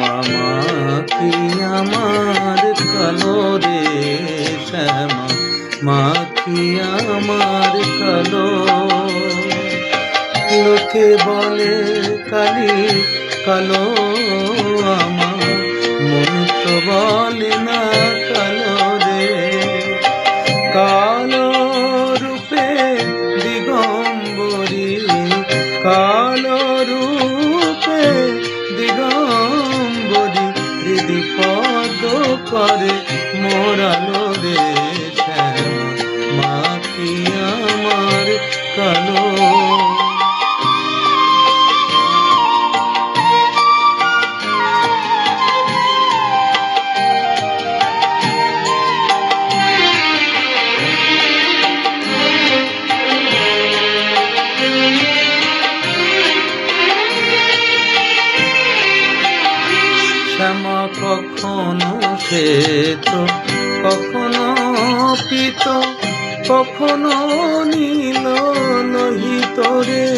মা কি আমার কালো রে শ্যামা, মা কি আমার কালো। লোকে বলে কালি কালো, আমার মন তো বলে না কালো রে। কালো রূপে দিগম্বরী, কালো রূপে দিগম্বরী, হৃদি পদ করে মোরালো রে শ্যামা, মা কি আমার কালো। শ্যামা কখনো শ্বেত, কখনো পীত, কখনো নীল লোহিত রে।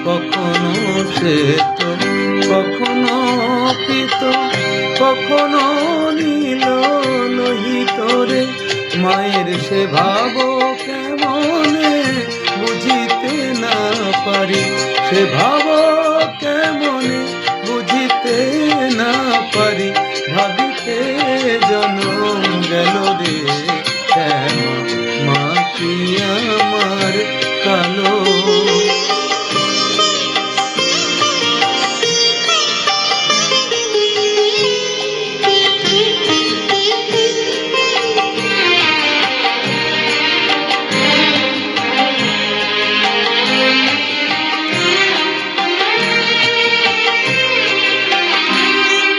কখনো শ্বেত, কখনো পীত, কখনো নীল লোহিত রে। মায়ের সে ভাব কেমনে বুঝিতে না পারি, সে ভাব কেমনে বুঝিতে না পারি, ভাবিতে জনম গেল রে শ্যামা, মা কি আমার কালো।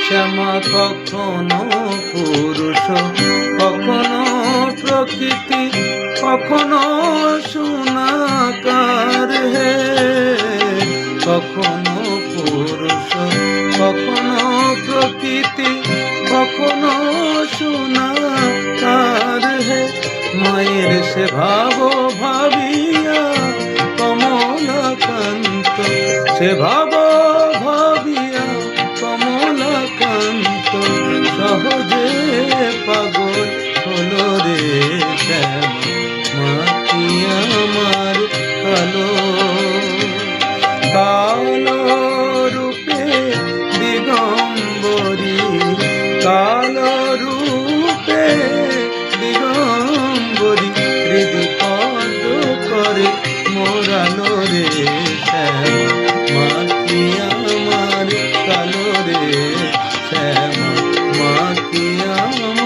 শ্যামা কখনো পুরুষ, কখনো প্রকৃতি, কখনো সোনাকার হে। কখনো পুরুষ, কখনো প্রকৃতি, কখনো সোনাকার হে। মায়ের সে ভাব ভাবিয়া কমলাকান্ত, সে ভাব ভাবিয়া কমলাকান্ত, সহজে পাগল হলো রে শ্যামা, মা কি আমার কালো। কালো রূপে দিগম্বরী, কালো রূপে দিগম্বরী, হৃদি পদ করে মোরালো রে শ্যামা, মা কি আমার কালো রে শ্যামা, মা কি আমার